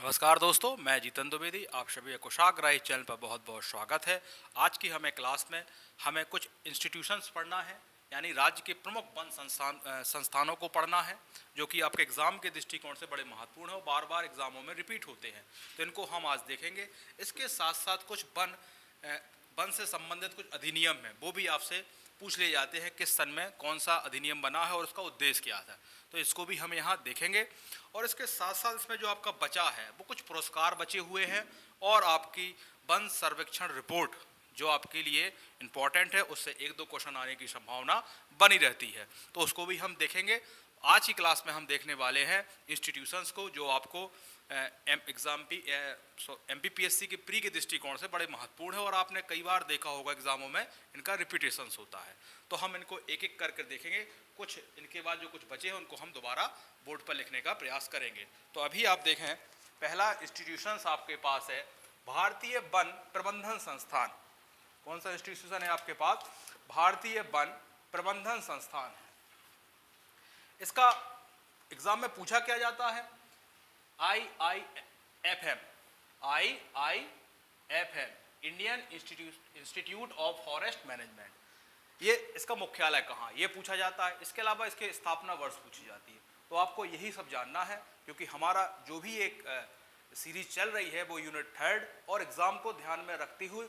नमस्कार दोस्तों, मैं जीतन द्विवेदी। आप सभी को कुशाग्र चैनल पर बहुत बहुत स्वागत है। आज की हमें क्लास में हमें कुछ इंस्टीट्यूशंस पढ़ना है, यानी राज्य के प्रमुख वन संस्थानों को पढ़ना है, जो कि आपके एग्जाम के दृष्टिकोण से बड़े महत्वपूर्ण है और बार बार एग्जामों में रिपीट होते हैं। तो इनको हम आज देखेंगे। इसके साथ साथ कुछ वन से संबंधित कुछ अधिनियम हैं, वो भी आपसे पूछ लिए जाते हैं किस सन में कौन सा अधिनियम बना है और उसका उद्देश्य क्या था। तो इसको भी हम यहाँ देखेंगे। और इसके साथ साथ इसमें जो आपका बचा है वो कुछ पुरस्कार बचे हुए हैं, और आपकी वन सर्वेक्षण रिपोर्ट जो आपके लिए इम्पॉर्टेंट है, उससे एक दो क्वेश्चन आने की संभावना बनी रहती है, तो उसको भी हम देखेंगे। आज की क्लास में हम देखने वाले हैं इंस्टीट्यूशंस को, जो आपको MPPSC के प्री के दृष्टिकोण से बड़े महत्वपूर्ण है और आपने कई बार देखा होगा एग्जामों में इनका रिपीटेशंस होता है। तो हम इनको एक एक करके देखेंगे। कुछ इनके बाद जो कुछ बचे हैं उनको हम दोबारा बोर्ड पर लिखने का प्रयास करेंगे। तो अभी आप देखें, पहला इंस्टीट्यूशंस आपके पास है भारतीय वन प्रबंधन संस्थान। कौन सा इंस्टीट्यूशन है आपके पास? भारतीय वन प्रबंधन संस्थान है। इसका एग्जाम में पूछा क्या जाता है? IIFM, Indian institute of forest management. ये इसका मुख्यालय कहाँ, ये पूछा जाता है। इसके अलावा इसके स्थापना वर्ष पूछी जाती है। तो आपको यही सब जानना है, क्योंकि हमारा जो भी एक सीरीज चल रही है वो यूनिट 3 और एग्जाम को ध्यान में रखती हुई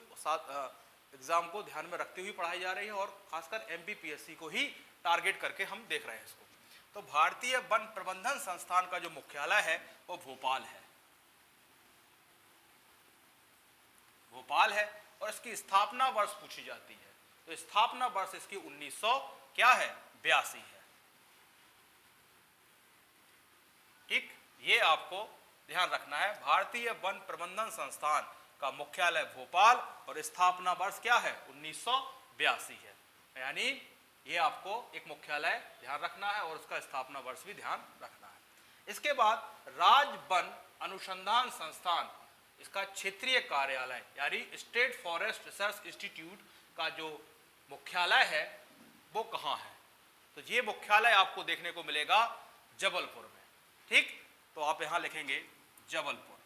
पढ़ाई जा रही है, और खासकर MPPSC को ही टारगेट करके हम देख रहे हैं इसको। तो भारतीय वन प्रबंधन संस्थान का जो मुख्यालय है वो भोपाल है। और इसकी स्थापना वर्ष पूछी जाती है। तो स्थापना वर्ष इसकी 1900 क्या है? 82 है। ठीक, ये आपको ध्यान रखना है। भारतीय वन प्रबंधन संस्थान का मुख्यालय भोपाल और स्थापना वर्ष क्या है? 1982 है। यानी ये आपको एक मुख्यालय ध्यान रखना है और उसका स्थापना वर्ष भी ध्यान रखना है। इसके बाद राज्य वन अनुसंधान संस्थान, इसका क्षेत्रीय कार्यालय यानी स्टेट फॉरेस्ट रिसर्च इंस्टीट्यूट का जो मुख्यालय है वो कहाँ है? तो ये मुख्यालय आपको देखने को मिलेगा जबलपुर में। ठीक, तो आप यहां लिखेंगे जबलपुर।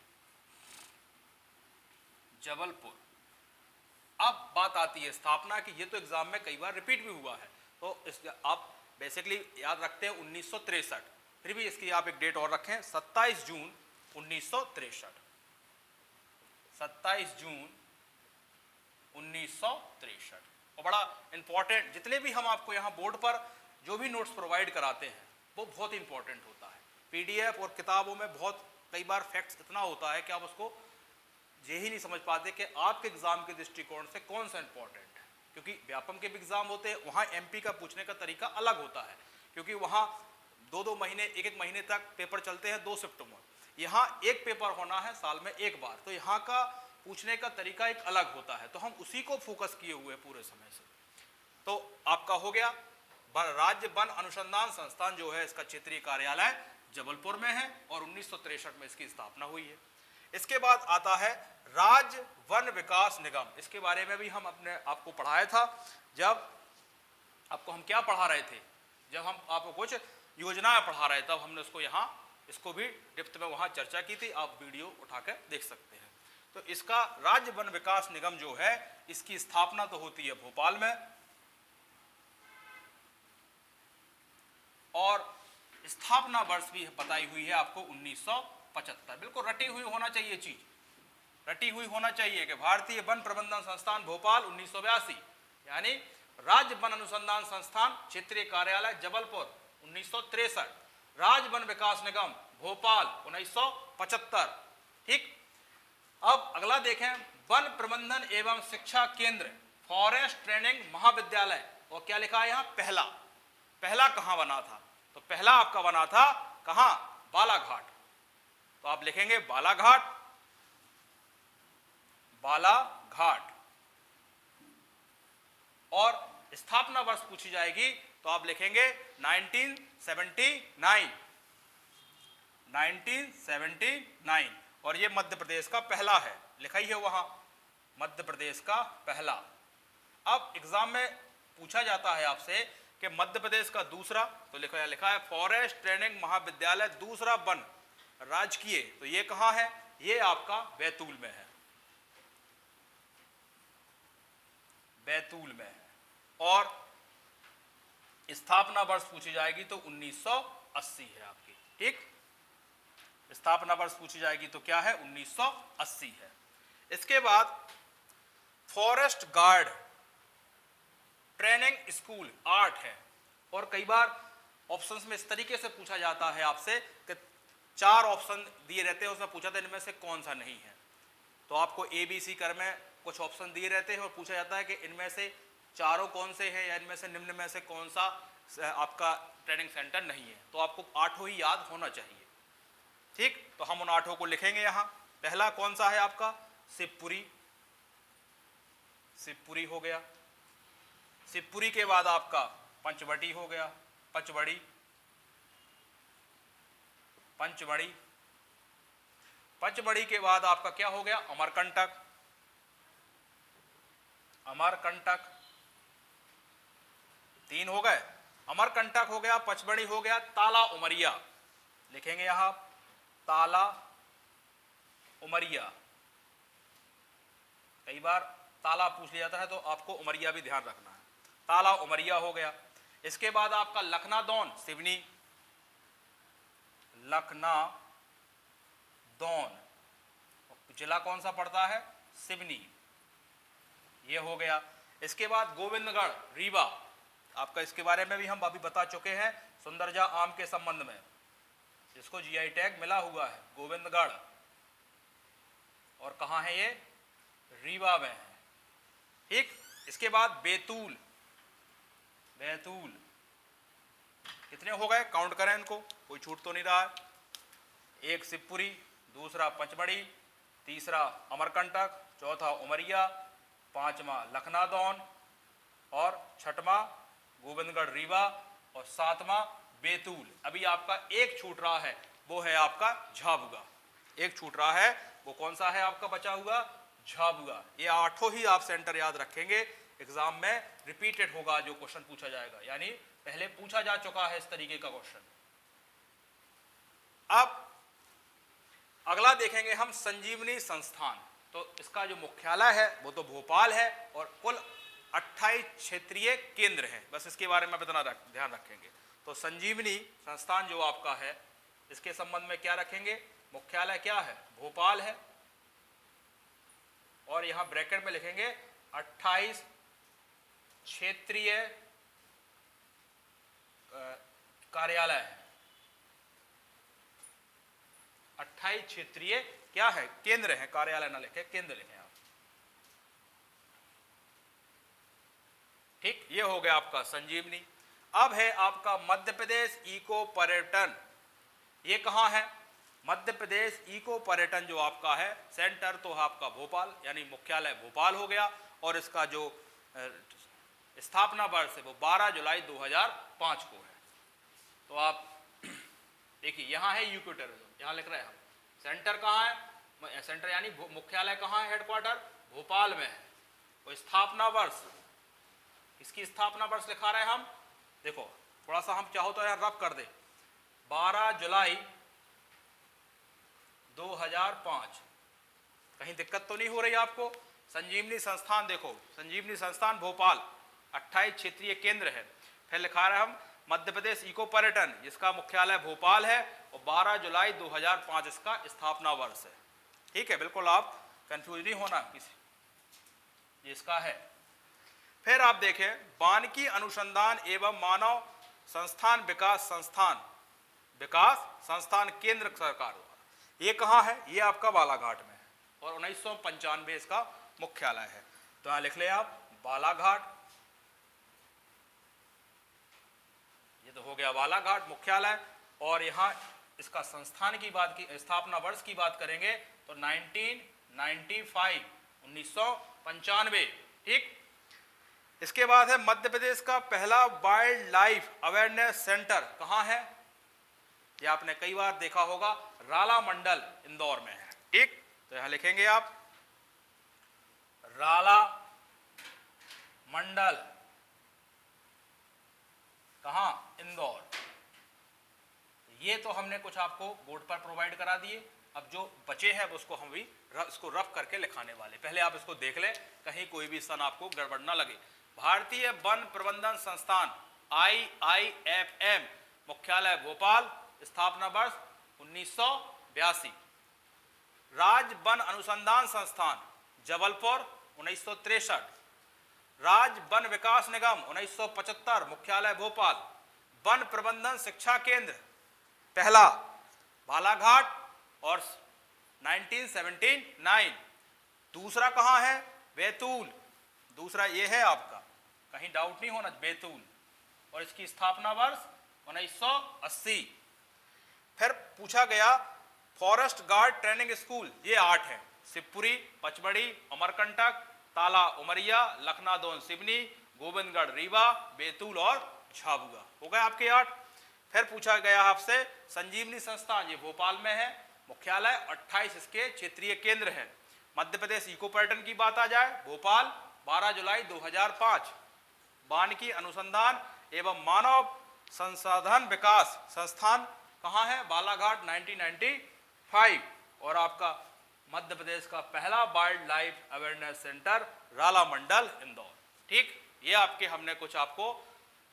अब बात आती है स्थापना की। ये तो एग्जाम में कई बार रिपीट भी हुआ है, तो इस आप बेसिकली याद रखते हैं 1963। फिर भी इसकी आप एक डेट और रखें, 27 जून 1963। 27 जून 1963। और बड़ा इंपॉर्टेंट, जितने भी हम आपको यहाँ बोर्ड पर जो भी नोट्स प्रोवाइड कराते हैं वो बहुत इंपॉर्टेंट होता है। PDF और किताबों में बहुत कई बार फैक्ट्स इतना होता है कि आप उसको ये ही नहीं समझ पाते कि आपके एग्जाम के दृष्टिकोण से कौन सा इंपॉर्टेंट है। क्योंकि व्यापम के भी एग्जाम होते हैं, वहाँ MP का पूछने का तरीका अलग होता है, क्योंकि वहाँ 2-2 महीने, 1-1 महीने तक पेपर चलते हैं 2 शिफ्ट में। यहाँ एक पेपर होना है साल में एक बार, तो यहाँ का पूछने का तरीका एक अलग होता है। तो हम उसी को फोकस किए हुए पूरे समय से। तो आपका हो गया राज्य वन अनुसंधान संस्थान जो है, इसका क्षेत्रीय कार्यालय जबलपुर में है और 1963 में इसकी स्थापना हुई है। इसके बाद आता है राज्य वन विकास निगम। इसके बारे में भी हम अपने आपको पढ़ाया था। जब आपको हम क्या पढ़ा रहे थे, जब हम आपको कुछ योजनाएं पढ़ा रहे तब हमने उसको यहाँ इसको भी डिप्थ में वहाँ चर्चा की थी। आप वीडियो उठाकर देख सकते हैं। तो इसका राज्य वन विकास निगम जो है, इसकी स्थापना तो होती है भोपाल में, और स्थापना वर्ष भी बताई हुई है आपको 1975। बिल्कुल रटी हुई होना चाहिए, चीज रटी हुई होना चाहिए कि भारतीय वन प्रबंधन संस्थान भोपाल 1982, यानी राज्य वन अनुसंधान संस्थान क्षेत्रीय कार्यालय जबलपुर 1963, राज्य वन विकास निगम भोपाल 1975। ठीक, अब अगला देखें, वन प्रबंधन एवं शिक्षा केंद्र फॉरेस्ट ट्रेनिंग महाविद्यालय। और क्या लिखा है यहाँ? पहला कहाँ बना था? तो पहला आपका बना था कहाँ? बालाघाट। तो आप लिखेंगे बालाघाट। और स्थापना वर्ष पूछी जाएगी तो आप लिखेंगे 1979। और ये मध्य प्रदेश का पहला है, लिखा ही है वहां, मध्य प्रदेश का पहला। अब एग्जाम में पूछा जाता है आपसे कि मध्य प्रदेश का दूसरा, तो लिखा है फॉरेस्ट ट्रेनिंग महाविद्यालय दूसरा वन राजकीय, तो ये कहाँ है, ये आपका बैतूल में है, बैतूल में है। और स्थापना वर्ष पूछी जाएगी तो 1980 है आपकी, ठीक। स्थापना वर्ष पूछी जाएगी तो क्या है, 1980 है। इसके बाद फॉरेस्ट गार्ड ट्रेनिंग स्कूल 8 है। और कई बार ऑप्शंस में इस तरीके से पूछा जाता है आपसे कि 4 ऑप्शन दिए रहते हैं, उसमें पूछा था इनमें से कौन सा नहीं है, तो आपको ABC कर में कुछ ऑप्शन दिए रहते हैं और पूछा जाता है कि इनमें से चारों कौन से हैं या इनमें से निम्न में से कौन सा आपका ट्रेनिंग सेंटर नहीं है, तो आपको 8 ही याद होना चाहिए, ठीक। तो हम उन 8 को लिखेंगे यहाँ। पहला कौन सा है आपका, शिवपुरी, शिवपुरी हो गया। शिवपुरी के बाद आपका पंचवटी हो गया, पंचवड़ी, पंचवड़ी। पंचवड़ी के बाद आपका क्या हो गया, अमरकंटक, अमरकंटक 3 हो गए, अमरकंटक हो गया, पंचवड़ी हो गया, ताला उमरिया लिखेंगे यहां, ताला उमरिया। कई बार ताला पूछ लिया जाता है तो आपको उमरिया भी ध्यान रखना है, ताला उमरिया हो गया। इसके बाद आपका लखनादौन सिवनी, लखनादौन जिला कौन सा पड़ता है, सिवनी, ये हो गया। इसके बाद गोविंदगढ़ रीवा, आपका इसके बारे में भी हम अभी बता चुके हैं, सुंदरजा आम के संबंध में, जिसको GI टैग मिला हुआ है, गोविंदगढ़। और कहाँ है ये, रीवा में है, ठीक। इसके बाद बैतूल, बैतूल कितने हो गए, काउंट करें इनको, कोई छूट तो नहीं रहा है। एक शिवपुरी, दूसरा पंचमढ़ी, तीसरा अमरकंटक, चौथा उमरिया, पांचवा लखनादौन और छठवां गोविंदगढ़ रीवा और सातवां बैतूल। अभी आपका एक छूट रहा है, वो है आपका झाबुआ, एक छूट रहा है, वो कौन सा है आपका बचा हुआ, झाबुआ। ये 8 ही आप सेंटर याद रखेंगे, एग्जाम में रिपीटेड होगा जो क्वेश्चन पूछा जाएगा, यानी पहले पूछा जा चुका है इस तरीके का क्वेश्चन। अब अगला देखेंगे हम संजीवनी संस्थान, तो इसका जो मुख्यालय है वो तो भोपाल है और कुल 28 क्षेत्रीय केंद्र हैं, बस इसके बारे में इतना ध्यान रखेंगे। तो संजीवनी संस्थान जो आपका है, इसके संबंध में क्या रखेंगे, मुख्यालय क्या है, भोपाल है, और यहां ब्रैकेट में लिखेंगे 28 क्षेत्रीय कार्यालय है, 28 क्षेत्रीय क्या है, केंद्र है, कार्यालय ना लिखे, केंद्र लिखें आप, ठीक। ये हो गया आपका संजीवनी। अब है आपका मध्य प्रदेश इको पर्यटन, ये कहां है, मध्य प्रदेश इको पर्यटन जो आपका है सेंटर तो आपका भोपाल, यानी मुख्यालय भोपाल हो गया, और इसका जो स्थापना वर्ष है वो 12 जुलाई 2005 को है। तो आप देखिए यहां है इको टूरिज्म, यहां लिख रहे हैं हम, सेंटर कहां है, सेंटर यानी मुख्यालय कहां है, हेडक्वार्टर भोपाल में है। और स्थापना वर्ष, इसकी स्थापना वर्ष लिखा रहे हैं हम, देखो थोड़ा सा हम चाहो तो यार रब कर दे, 12 जुलाई 2005, कहीं दिक्कत तो नहीं हो रही आपको। संजीवनी संस्थान देखो, संजीवनी संस्थान भोपाल 28 क्षेत्रीय केंद्र है, फिर लिखा रहे हम मध्य प्रदेश इको पर्यटन, जिसका मुख्यालय भोपाल है, और 12 जुलाई 2005 इसका स्थापना वर्ष है, ठीक है। बिल्कुल आप कंफ्यूज नहीं होना किसी, इसका है। फिर आप देखें वानिकी अनुसंधान एवं मानव संस्थान विकास संस्थान, विकास संस्थान केंद्र सरकार, ये कहाँ है, ये आपका बालाघाट में है, और 1995 इसका मुख्यालय है। तो यहां लिख ले आप बालाघाट, ये तो हो गया बालाघाट मुख्यालय। और यहां इसका संस्थान की बात की, स्थापना वर्ष की बात करेंगे तो 1995, 1995, ठीक। इसके बाद है मध्य प्रदेश का पहला वाइल्ड लाइफ अवेयरनेस सेंटर कहां है, ये आपने कई बार देखा होगा, राला मंडल इंदौर में है, ठीक। तो यहां लिखेंगे आप राला मंडल, कहां, इंदौर, ये तो हमने कुछ आपको बोर्ड पर प्रोवाइड करा दिए। अब जो बचे हैं उसको हम भी इसको रफ करके लिखाने वाले। पहले आप इसको देख लें, कहीं कोई भी स्थान आपको गड़बड़ ना लगे। भारतीय वन प्रबंधन संस्थान IIFM, मुख्यालय भोपाल, स्थापना वर्ष 1982। राज्य वन अनुसंधान संस्थान जबलपुर 1963। राज्य वन विकास निगम 1975, मुख्यालय भोपाल। वन प्रबंधन शिक्षा केंद्र पहला बालाघाट और 1979। दूसरा कहाँ है? बैतूल। दूसरा ये है आपका, कहीं डाउट नहीं होना, बैतूल। और इसकी स्थापना वर्ष 1980। फिर पूछा गया फॉरेस्ट गार्ड ट्रेनिंग स्कूल, ये 8 है। शिवपुरी, पचमढ़ी, अमरकंटक, ताला उमरिया, लखनादौन सिवनी, गोविंदगढ़ रीवा, बैतूल और झाबुआ। हो गए आपके 8। फिर पूछा गया आपसे संजीवनी संस्थान, ये भोपाल में है, मुख्यालय 28 इसके क्षेत्रीय केंद्र है। मध्य प्रदेश इको पर्यटन की बात आ जाए, भोपाल 12 जुलाई 2005। वानिकी अनुसंधान एवं मानव संसाधन विकास संस्थान कहाँ है? बालाघाट 1995। और आपका मध्य प्रदेश का पहला वाइल्ड लाइफ अवेयरनेस सेंटर राला मंडल इंदौर। ठीक, ये आपके हमने कुछ आपको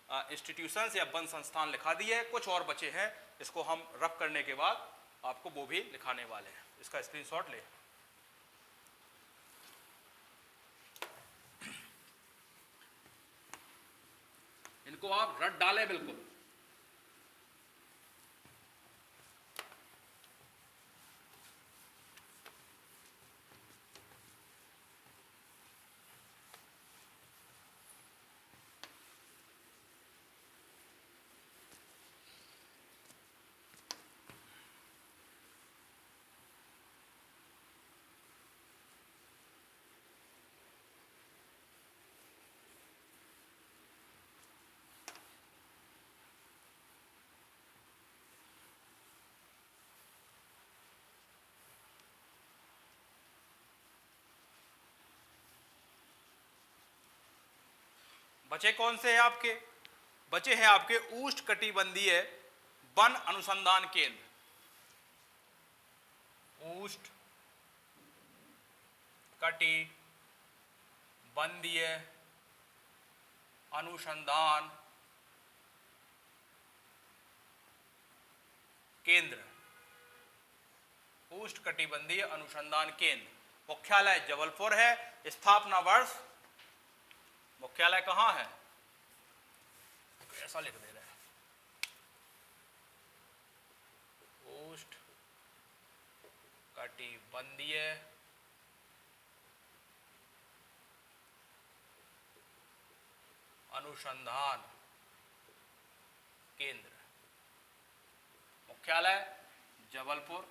इंस्टीट्यूशंस या वन संस्थान लिखा दिए हैं। कुछ और बचे हैं, इसको हम रफ करने के बाद आपको वो भी लिखाने वाले हैं। इसका स्क्रीनशॉट ले। इनको आप रट डालें बिल्कुल। बचे कौन से हैं आपके? बचे हैं आपके उष्णकटिबंधीय वन अनुसंधान केंद्र। उष्णकटिबंधीय अनुसंधान केंद्र। उष्णकटिबंधीय अनुसंधान केंद्र, मुख्यालय जबलपुर है। स्थापना वर्ष, मुख्यालय कहाँ है? ऐसा लिख दे रहे हैं, उष्णकटिबंधीय अनुसंधान केंद्र, मुख्यालय जबलपुर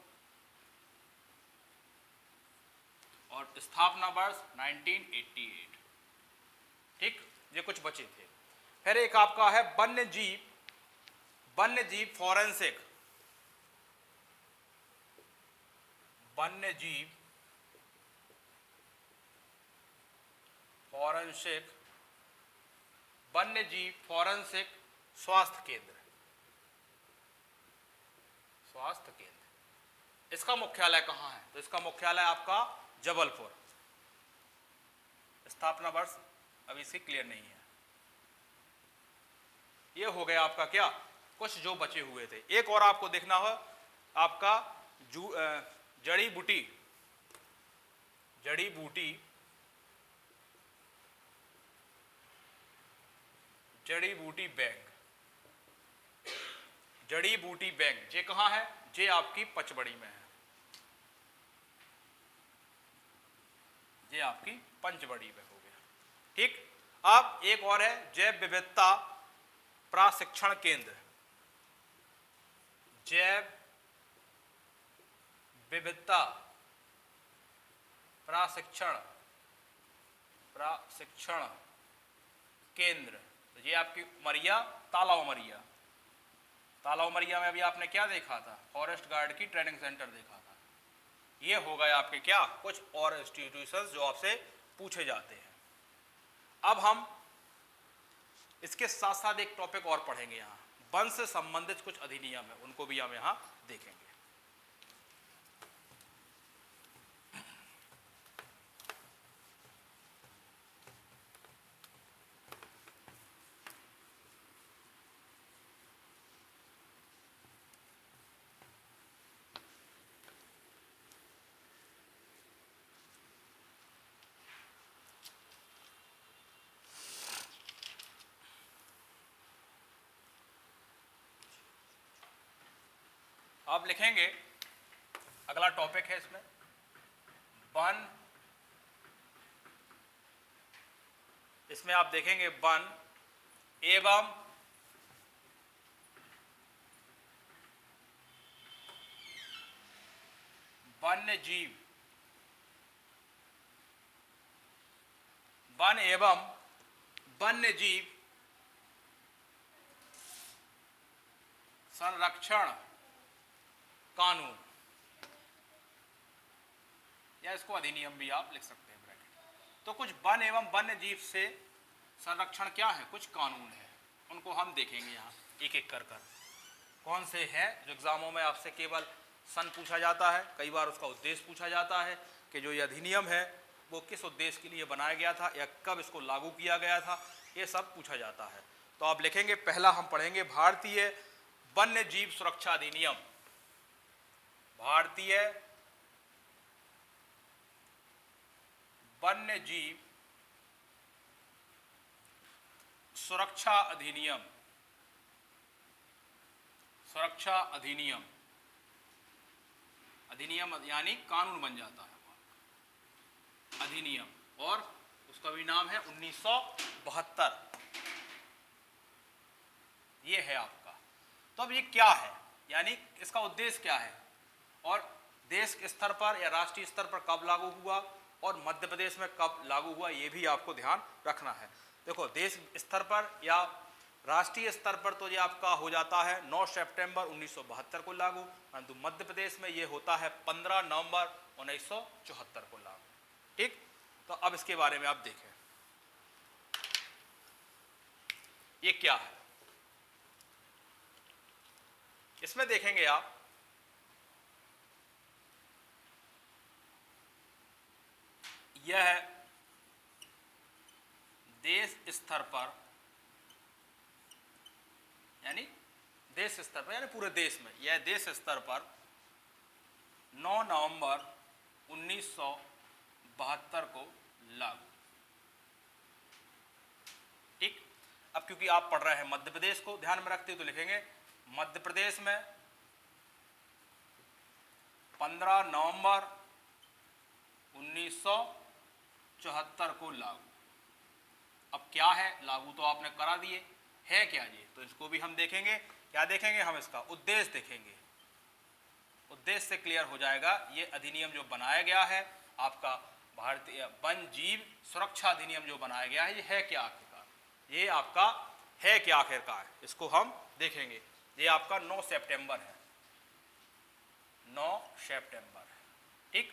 और स्थापना वर्ष 1988। ठीक, ये कुछ बचे थे। फिर एक आपका है वन्यजीव फॉरेंसिक, वन्यजीव स्वास्थ्य केंद्र। इसका मुख्यालय कहाँ है? तो इसका मुख्यालय आपका जबलपुर। स्थापना वर्ष अभी इसकी क्लियर नहीं है। ये हो गया आपका क्या, कुछ जो बचे हुए थे। एक और आपको देखना हो आपका जड़ी बूटी बैंक। ये कहाँ है? ये आपकी पचमढ़ी में है। ये आपकी पंचमढ़ी में हो गया। ठीक, अब एक और है जैव विविधता प्रशिक्षण केंद्र। जैव विविधता प्रशिक्षण केंद्र, तो ये आपकी उमरिया, ताला उमरिया में अभी आपने क्या देखा था? फॉरेस्ट गार्ड की ट्रेनिंग सेंटर देखा था। ये हो गए आपके क्या, कुछ और इंस्टीट्यूशंस जो आपसे पूछे जाते हैं। अब हम इसके साथ साथ एक टॉपिक और पढ़ेंगे यहाँ, वन से संबंधित कुछ अधिनियम है, उनको भी हम यहाँ देखेंगे। आप लिखेंगे, अगला टॉपिक है इसमें वन, इसमें आप देखेंगे वन एवं वन्य जीव, वन एवं वन्य जीव संरक्षण कानून, या इसको अधिनियम भी आप लिख सकते हैं ब्रैकेट। तो कुछ वन एवं वन्य जीव से संरक्षण क्या है, कुछ कानून है, उनको हम देखेंगे यहाँ एक एक कर। कौन से हैं जो एग्जामों में आपसे केवल सन पूछा जाता है, कई बार उसका उद्देश्य पूछा जाता है कि जो ये अधिनियम है वो किस उद्देश्य के लिए बनाया गया था या कब इसको लागू किया गया था, ये सब पूछा जाता है। तो आप लिखेंगे, पहला हम पढ़ेंगे भारतीय वन्य जीव सुरक्षा अधिनियम, भारतीय वन्य जीव सुरक्षा अधिनियम, सुरक्षा अधिनियम, अधिनियम यानी कानून बन जाता है अधिनियम, और उसका भी नाम है 1972, ये है आपका। तो अब ये क्या है, यानी इसका उद्देश्य क्या है, और देश स्तर पर या राष्ट्रीय स्तर पर कब लागू हुआ और मध्य प्रदेश में कब लागू हुआ, ये भी आपको ध्यान रखना है। देखो, देश स्तर पर या राष्ट्रीय स्तर पर तो ये आपका हो जाता है 9 सितंबर 1972 को लागू, परंतु मध्य प्रदेश में ये होता है 15 नवंबर 1974 को लागू। ठीक, तो अब इसके बारे में आप देखें, ये क्या है। इसमें देखेंगे आप, यह देश स्तर पर, यानी देश स्तर पर यानी पूरे देश में, यह देश स्तर पर 9 नवंबर 1972 को लागू। ठीक, अब क्योंकि आप पढ़ रहे हैं मध्य प्रदेश को ध्यान में रखते तो लिखेंगे मध्य प्रदेश में 15 नवंबर 1974 को लागू। अब क्या है, लागू तो आपने करा दिए, है क्या ये, तो इसको भी हम देखेंगे। क्या देखेंगे हम, इसका उद्देश्य देखेंगे, उद्देश्य से क्लियर हो जाएगा ये अधिनियम जो बनाया गया है आपका भारतीय वन जीव सुरक्षा अधिनियम जो बनाया गया है, ये है क्या आखिरकार, ये आपका है क्या आखिरकार, इसको हम देखेंगे। ये आपका 9 सितंबर है, 9 सितंबर है। ठीक,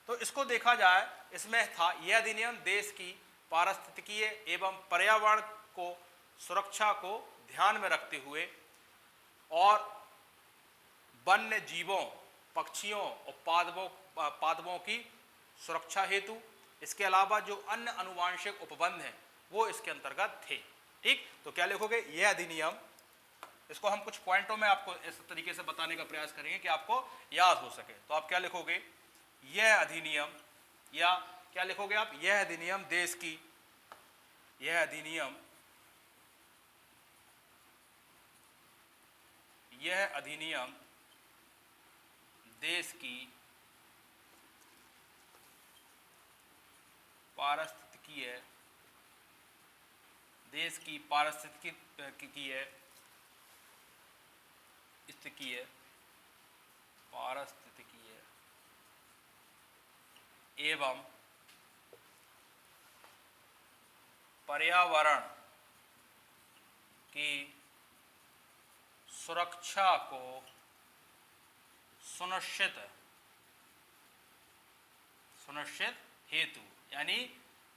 तो इसको देखा जाए, इसमें था यह अधिनियम देश की पारिस्थितिकीय एवं पर्यावरण को सुरक्षा को ध्यान में रखते हुए और वन्य जीवों, पक्षियों और पादपों की सुरक्षा हेतु, इसके अलावा जो अन्य आनुवांशिक उपबंध हैं वो इसके अंतर्गत थे। ठीक, तो क्या लिखोगे, यह अधिनियम, इसको हम कुछ पॉइंटों में आपको इस तरीके से बताने का प्रयास करेंगे कि आपको याद हो सके। तो आप क्या लिखोगे, यह अधिनियम, या क्या लिखोगे आप, यह अधिनियम देश की, यह अधिनियम, यह अधिनियम देश की पारिस्थितिकीय, देश की पारिस्थितिकीय एवं पर्यावरण की सुरक्षा को सुनिश्चित हेतु, यानी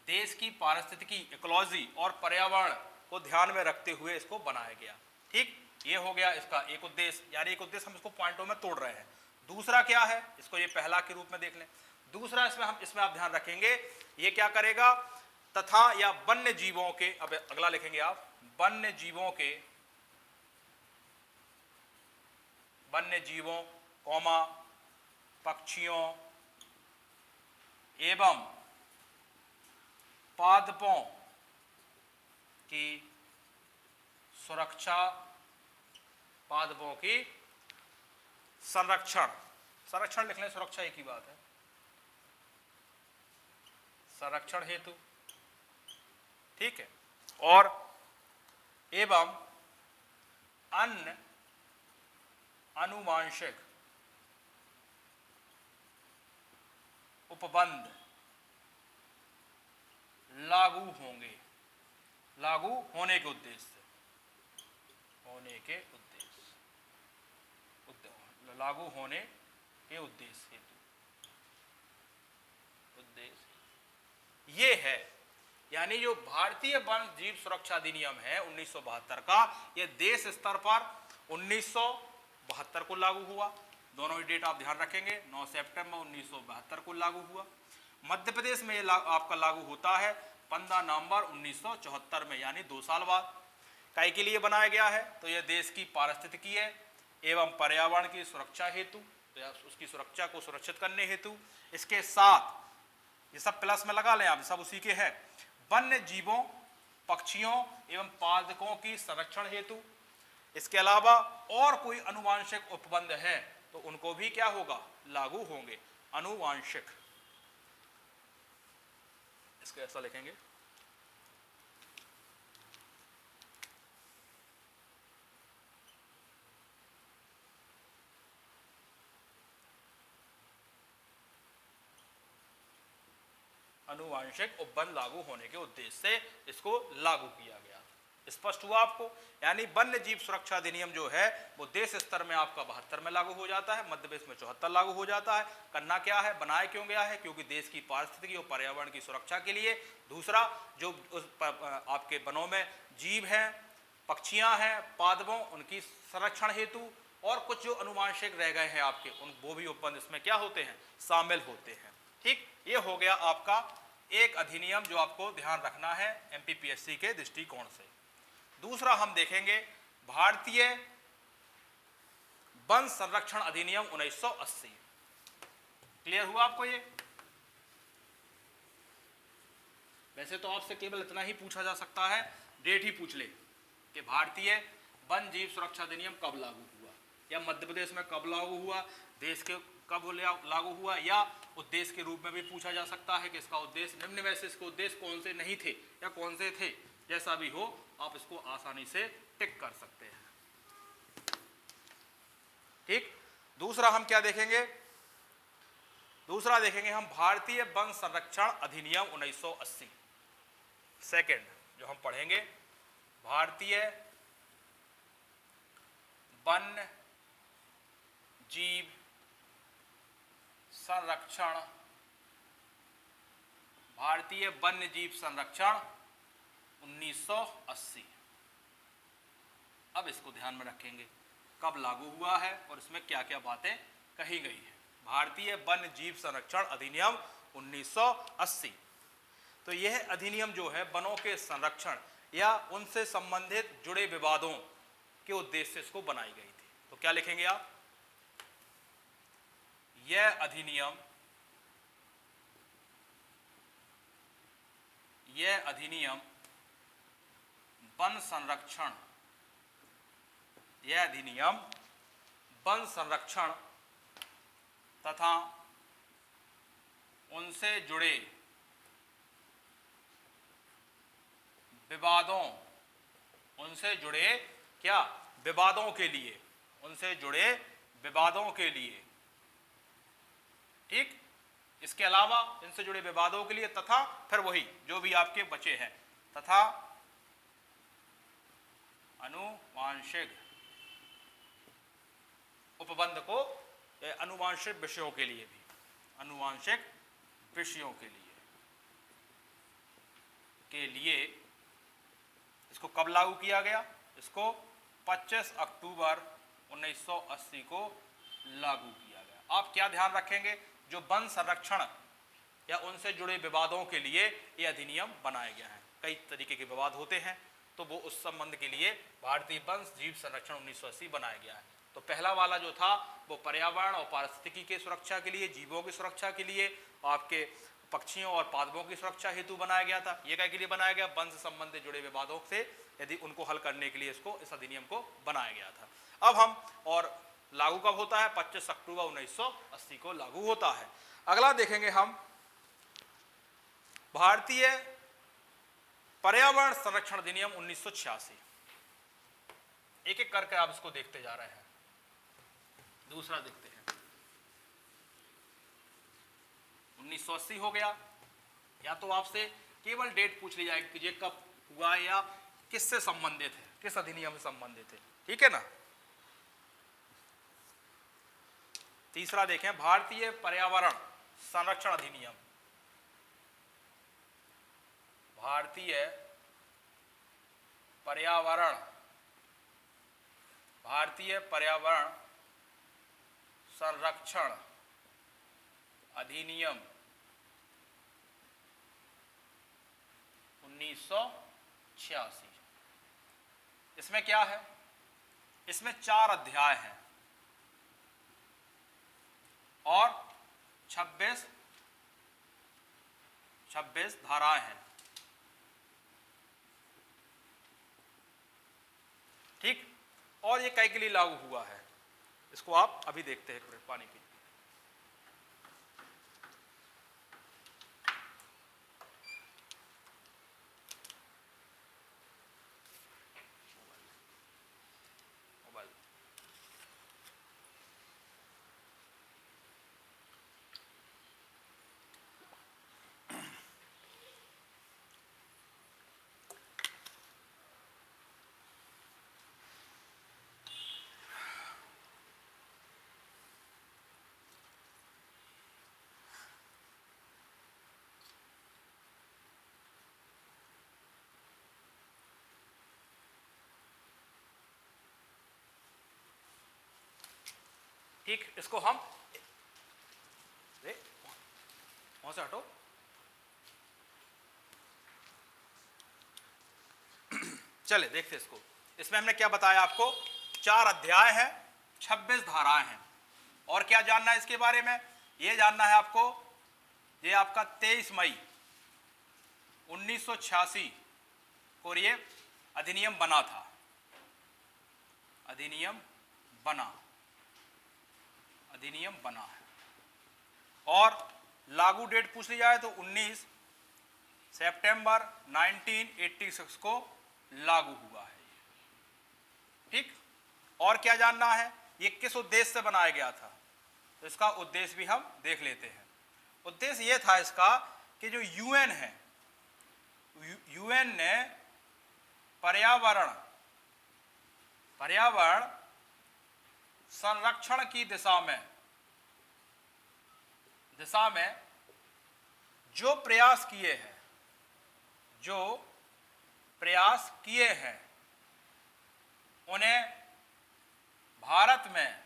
देश की पारिस्थितिकी, इकोलॉजी और पर्यावरण को ध्यान में रखते हुए इसको बनाया गया। ठीक, ये हो गया इसका एक उद्देश्य, यानी एक उद्देश्य हम इसको पॉइंटों में तोड़ रहे हैं। दूसरा क्या है, इसको ये पहला के रूप में देख लें। दूसरा इसमें आप ध्यान रखेंगे, ये क्या करेगा, तथा या वन्य जीवों के, अब अगला लिखेंगे आप, वन्य जीवों कौमा पक्षियों एवं पादपों की सुरक्षा, पादपों की संरक्षण लिख लें, सुरक्षा एक ही बात है, संरक्षण हेतु, ठीक है, और एवं अन्य आनुवांशिक उपबंध लागू होने के उद्देश्य से, लागू होने के उद्देश्य हेतु, ये है, यानी जो भारतीय वन जीव सुरक्षा अधिनियम है 1972 का, ये देश स्तर पर 1972 को लागू हुआ। दोनों ही डेट आप ध्यान रखेंगे, 9 सितंबर 1972 को लागू हुआ। मध्य प्रदेश में ये आपका लागू होता है 15 नवंबर 1974 में, यानी 2 साल बाद। काहे के लिए बनाया गया है, तो यह देश की पारिस्थितिकी है एवं पर्यावरण की सुरक्षा हेतु, तो उसकी सुरक्षा को सुरक्षित करने हेतु। इसके साथ ये सब प्लस में लगा लें आप, सब उसी के है, वन्य जीवों पक्षियों एवं पादपों की संरक्षण हेतु। इसके अलावा और कोई अनुवांशिक उपबंध है तो उनको भी क्या होगा, लागू होंगे, अनुवांशिक, इसको ऐसा लिखेंगे, अनुवांशिक उपबंध लागू होने के उद्देश्य से इसको लागू किया गया। स्पष्ट हुआ आपको, यानी वन्य जीव सुरक्षा अधिनियम जो है वो देश स्तर में आपका 72 में लागू हो जाता है, मध्य प्रदेश में 74 लागू हो जाता है। करना क्या है, बनाया क्यों गया है, क्योंकि देश की पारिस्थितिकी और पर्यावरण की सुरक्षा के लिए। दूसरा, जो आपके वनों में जीव हैं, पक्षियां हैं, पादपों, उनकी संरक्षण हेतु, और कुछ जो अनुवांशिक रह गए हैं आपके, वो भी उपबंध इसमें क्या होते हैं, शामिल होते हैं। ठीक, ये हो गया आपका एक अधिनियम जो आपको ध्यान रखना है एमपीपीएससी के दृष्टिकोण से। दूसरा हम देखेंगे भारतीय वन संरक्षण अधिनियम 1980। क्लियर हुआ आपको ये? वैसे तो आपसे केवल इतना ही पूछा जा सकता है, डेट ही पूछ ले कि भारतीय वन जीव सुरक्षा अधिनियम कब लागू हुआ, या मध्य प्रदेश में कब लागू हुआ, देश के कब लागू हुआ, या उद्देश्य के रूप में भी पूछा जा सकता है कि इसका उद्देश्य निम्न में से इसके उद्देश्य कौन से नहीं थे या कौन से थे। जैसा भी हो आप इसको आसानी से टिक कर सकते हैं। ठीक, दूसरा हम क्या देखेंगे, दूसरा देखेंगे हम भारतीय वन संरक्षण अधिनियम 1980। सेकंड जो हम पढ़ेंगे, भारतीय वन जीव संरक्षण, भारतीय वन्य जीव संरक्षण 1980। अब इसको ध्यान में रखेंगे कब लागू हुआ है और इसमें क्या क्या बातें कही गई है। भारतीय वन्य जीव संरक्षण अधिनियम 1980। तो यह अधिनियम जो है वनों के संरक्षण या उनसे संबंधित जुड़े विवादों के उद्देश्य से इसको बनाई गई थी। तो क्या लिखेंगे आप, यह अधिनियम वन संरक्षण, यह अधिनियम वन संरक्षण तथा उनसे जुड़े विवादों, उनसे जुड़े क्या विवादों के लिए, उनसे जुड़े विवादों के लिए, ठीक, इसके अलावा इनसे जुड़े विवादों के लिए, तथा फिर वही जो भी आपके बचे हैं, तथा अनुवांशिक उपबंध को, अनुवांशिक विषयों के लिए भी, अनुवांशिक विषयों के लिए इसको कब लागू किया गया, इसको 25 अक्टूबर 1980 को लागू किया गया। आप क्या ध्यान रखेंगे, जो वन संरक्षण या उनसे जुड़े विवादों के लिए ये अधिनियम बनाया गया है। कई तरीके के विवाद होते हैं, तो वो उस संबंध के लिए भारतीय वन जीव संरक्षण 1980 बनाया गया है। तो पहला वाला जो था वो पर्यावरण और पारिस्थितिकी के सुरक्षा के लिए, जीवों की सुरक्षा के लिए, आपके पक्षियों और पादपों की सुरक्षा हेतु बनाया गया था। ये क्या के लिए बनाया गया, वन से संबंधित जुड़े विवादों से यदि उनको हल करने के लिए इस अधिनियम को बनाया गया था। अब हम और लागू कब होता है, 25 अक्टूबर 1980 को लागू होता है। अगला देखेंगे हम भारतीय पर्यावरण संरक्षण अधिनियम 1986। एक एक करके आप इसको देखते जा रहे हैं। दूसरा देखते हैं, 1980 हो गया। या तो आपसे केवल डेट पूछ ली जाएगी कि ये कब हुआ या किससे संबंधित है, किस अधिनियम से संबंधित है, ठीक है ना। तीसरा देखें, भारतीय पर्यावरण संरक्षण अधिनियम, भारतीय पर्यावरण संरक्षण अधिनियम 1986। इसमें क्या है, इसमें 4 अध्याय हैं और 26 धाराएं हैं, ठीक। और ये कई के लिए लागू हुआ है, इसको आप अभी देखते हैं। पानी पी मोबाइल। ठीक, इसको हम वहां से हटो। चले देखते इसको। इसमें हमने क्या बताया आपको, 4 अध्याय हैं, 26 धाराएं हैं। और क्या जानना है इसके बारे में, ये जानना है आपको, ये आपका 23 मई 1986 को ये अधिनियम बना था। अधिनियम बना है। और लागू डेट पूछ ली जाए तो 19 सितंबर 1986 को लागू हुआ है, ठीक। और क्या जानना है, ये किस उद्देश्य से बनाया गया था, तो इसका उद्देश्य भी हम देख लेते हैं। उद्देश्य ये था इसका कि जो यूएन है, यूएन ने पर्यावरण संरक्षण की दिशा में जो प्रयास किए हैं, उन्हें भारत में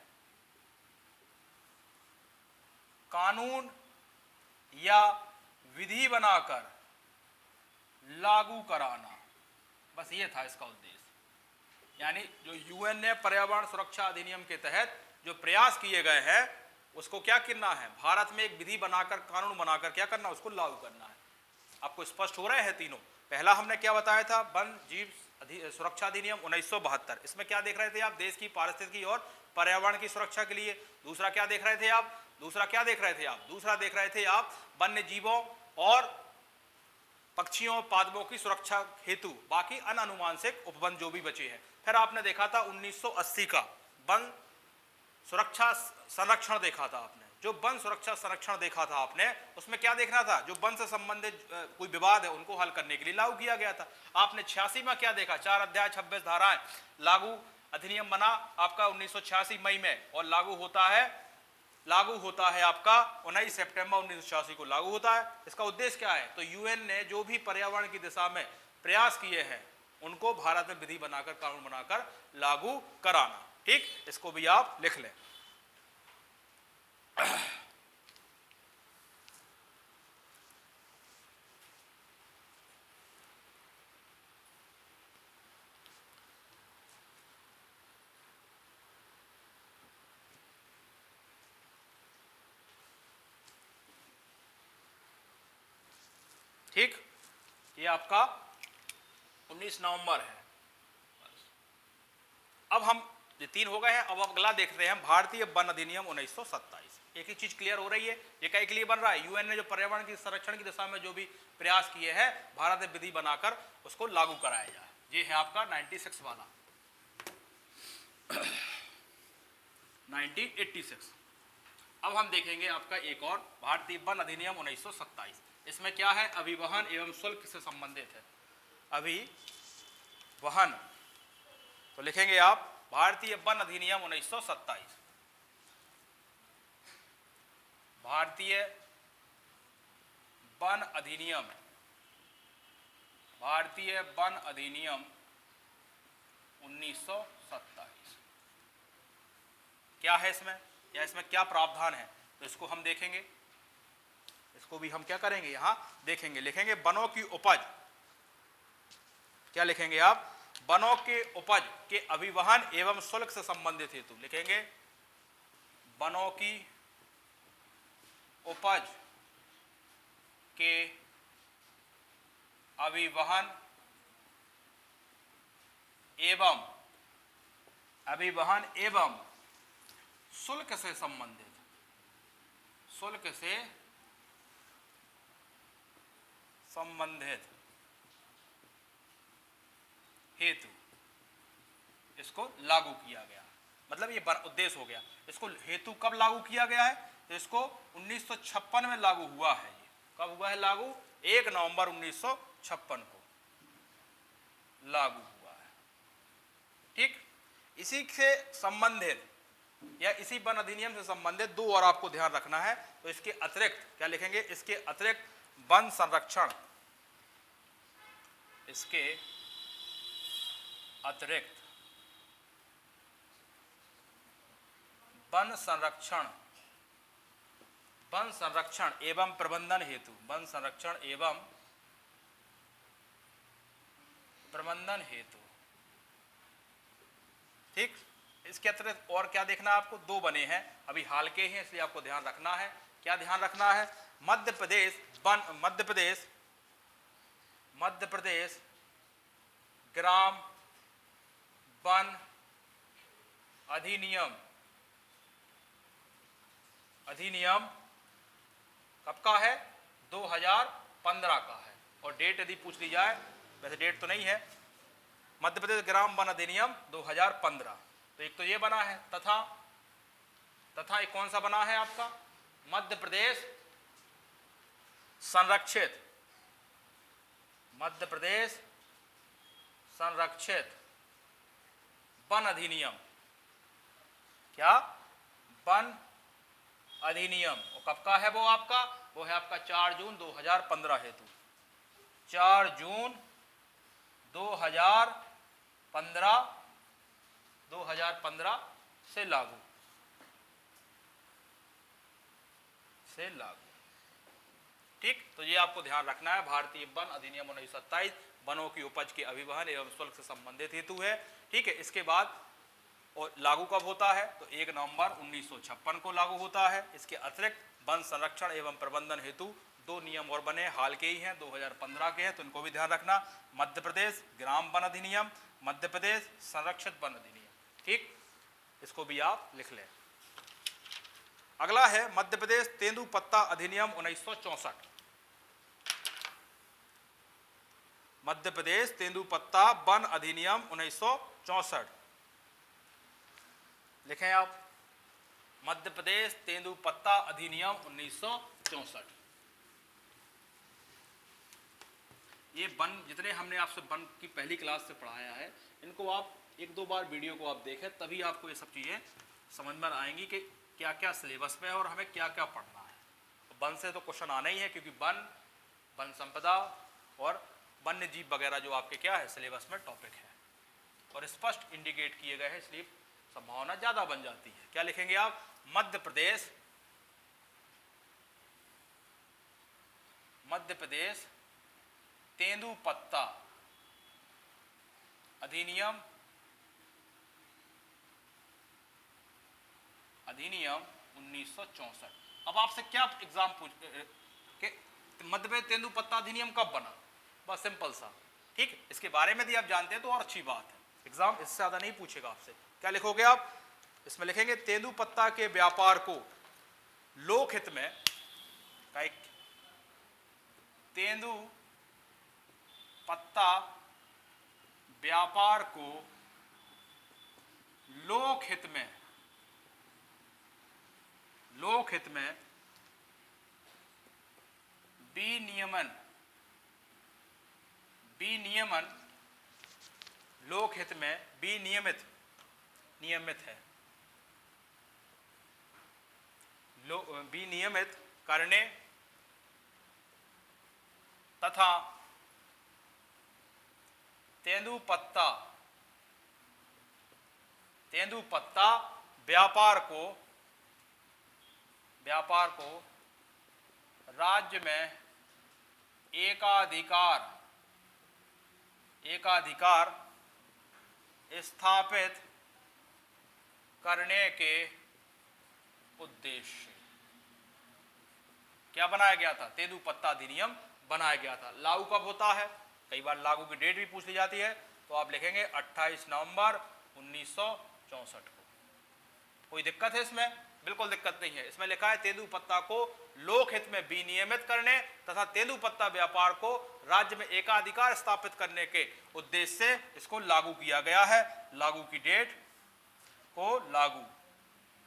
कानून या विधि बनाकर लागू कराना, बस ये था इसका उद्देश्य। यानी जो यूएन ने पर्यावरण सुरक्षा अधिनियम के तहत जो प्रयास किए गए हैं, उसको क्या करना है, भारत में एक विधि बनाकर, कानून बनाकर क्या करना, उसको लागू करना है। आपको स्पष्ट हो रहे हैं तीनों। पहला हमने क्या बताया था, वन जीव सुरक्षा अधिनियम 1972। इसमें क्या देख रहे थे आप, देश की पारिस्थितिकी और पर्यावरण की सुरक्षा के लिए। दूसरा क्या देख रहे थे आप, दूसरा देख रहे थे आप वन्य जीवों और पक्षियों पादपों की सुरक्षा हेतु बाकी अनानुवांशिक उपवन जो भी बचे हैं। फिर आपने देखा था 1980 का वन सुरक्षा संरक्षण देखा था आपने। जो वन सुरक्षा संरक्षण देखा था आपने, उसमें क्या देखना था, जो वन से संबंधित कोई विवाद है उनको हल करने के लिए लागू किया गया था। आपने 86 में क्या देखा, 4 अध्याय 26 धाराएं, लागू अधिनियम बना आपका 1986 मई में और लागू होता है आपका 19 सितंबर 1986 को लागू होता है। इसका उद्देश्य क्या है, तो यूएन ने जो भी पर्यावरण की दिशा में प्रयास किए हैं उनको भारत में विधि बनाकर, कानून बनाकर लागू कराना। ठीक, इसको भी आप लिख लें। ठीक, ये आपका 19 नवंबर है। अब हम ये 3 हो गए हैं। अब अगला देख रहे हैं भारतीय वन अधिनियम 1927। एक ही चीज क्लियर हो रही है, ये क्या के लिए बन रहा है? यूएन ने जो पर्यावरण की संरक्षण की दिशा में जो भी प्रयास किए हैं, भारत में विधि बनाकर उसको लागू कराया जाए। ये है आपका 96 वाला 1986। अब हम देखेंगे आपका एक और भारतीय वन अधिनियम 1927। इसमें क्या है? अभिवहन एवं शुल्क से संबंधित है। अभिवहन, तो लिखेंगे आप भारतीय वन अधिनियम 1927। भारतीय वन अधिनियम, भारतीय वन अधिनियम 1927 क्या है इसमें, या इसमें क्या प्रावधान है, तो इसको हम देखेंगे। इसको भी हम क्या करेंगे, यहां देखेंगे। लिखेंगे वनों की उपज, क्या लिखेंगे आप? वनों के उपज के अभिवहन एवं शुल्क से संबंधित हेतु लिखेंगे वनों की उपज के अभिवहन एवं शुल्क से संबंधित, शुल्क से संबंधित हेतु इसको लागू किया गया। मतलब ये उद्देश्य हो गया। इसको हेतु कब लागू किया गया है? तो इसको 1956 में लागू हुआ है। ये कब हुआ है लागू? 1 नवंबर 1956 को लागू हुआ है। ठीक, इसी से संबंधित या इसी वन अधिनियम से संबंधित 2 और आपको ध्यान रखना है। तो इसके अतिरिक्त क्या लिखेंगे? इसके अतिरिक्त वन संरक्षण, इसके अतिरिक्त वन संरक्षण एवं प्रबंधन हेतु, वन संरक्षण एवं प्रबंधन हेतु। ठीक, इसके अतिरिक्त और क्या देखना है आपको? 2 बने हैं, अभी हाल के ही, इसलिए आपको ध्यान रखना है। क्या ध्यान रखना है? मध्य प्रदेश ग्राम वन अधिनियम कब का है? 2015 का है। और डेट यदि पूछ ली जाए, वैसे डेट तो नहीं है, मध्य प्रदेश ग्राम वन अधिनियम 2015। तो एक तो ये बना है, तथा एक कौन सा बना है आपका? मध्य प्रदेश संरक्षित वन अधिनियम। क्या? वन अधिनियम। और कब का है वो आपका? वो है आपका 4 जून 2015 हेतु, 4 जून 2015 से लागू। ठीक, तो ये आपको ध्यान रखना है। भारतीय वन अधिनियम 1927 वनों की उपज के अभिवहन एवं शुल्क से संबंधित हेतु है। ठीक है, इसके बाद और लागू कब होता है? तो 1 नवंबर 1956 को लागू होता है। इसके अतिरिक्त वन संरक्षण एवं प्रबंधन हेतु 2 नियम और बने, हाल के ही हैं, 2015 के हैं, तो इनको भी ध्यान रखना। मध्य प्रदेश ग्राम वन अधिनियम, मध्य प्रदेश संरक्षित वन अधिनियम। ठीक, इसको भी आप लिख लें। अगला है मध्य प्रदेश तेंदुपत्ता अधिनियम 1964। मध्य प्रदेश तेंदुपत्ता वन अधिनियम 1964 लिखें आप। मध्य प्रदेश तेंदुपत्ता अधिनियम 1964। ये वन, जितने हमने आपसे वन की पहली क्लास से पढ़ाया है, इनको आप 1-2 बार वीडियो को आप देखें, तभी आपको ये सब चीज़ें समझ में आएंगी कि क्या क्या सिलेबस में है और हमें क्या क्या पढ़ना है। तो वन से तो क्वेश्चन आना ही है, क्योंकि वन संपदा और वन्य जीव वगैरह जो आपके क्या है सिलेबस में टॉपिक है और स्पष्ट इंडिकेट किए गए हैं, इसलिए संभावना ज्यादा बन जाती है। क्या लिखेंगे आप? मध्य प्रदेश तेंदुपत्ता अधिनियम 1964। अब आपसे क्या एग्जाम पूछ के मध्य प्रदेश तेंदुपत्ता अधिनियम कब बना? बस सिंपल सा, ठीक। इसके बारे में यदि आप जानते हैं तो और अच्छी बात है, एग्जाम इससे ज्यादा नहीं पूछेगा आपसे। क्या लिखोगे आप? इसमें लिखेंगे तेंदुपत्ता के व्यापार को लोकहित में, तेंदुपत्ता व्यापार को लोकहित में विनियमन लोकहित में विनियमित करने तथा तेंदुपत्ता व्यापार को राज्य में एकाधिकार स्थापित करने के उद्देश्य क्या बनाया गया था? तेंदुपत्ता अधिनियम बनाया गया था। लागू कब होता है? कई बार लागू की डेट भी पूछ ली जाती है, तो आप लिखेंगे 28 नवंबर 1964 को। कोई दिक्कत है इसमें? बिल्कुल दिक्कत नहीं है। इसमें लिखा है तेंदुपत्ता को लोकहित में विनियमित करने तथा तेंदुपत्ता व्यापार को राज्य में एकाधिकार स्थापित करने के उद्देश्य से इसको लागू किया गया है। लागू की डेट को लागू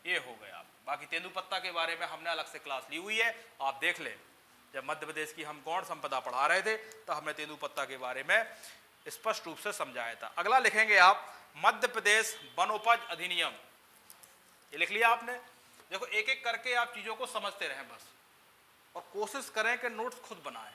ये हो गया। बाकी तेंदुपत्ता के बारे में हमने अलग से क्लास ली हुई है, आप देख लें। जब मध्य प्रदेश की हम गौण संपदा पढ़ा रहे थे तो हमने तेंदुपत्ता के बारे में स्पष्ट रूप से समझाया था। अगला लिखेंगे आप मध्य प्रदेश वनोपज अधिनियम। ये लिख लिया आपने? देखो एक एक करके आप चीजों को समझते रहें बस, और कोशिश करें कि नोट्स खुद बनाएं,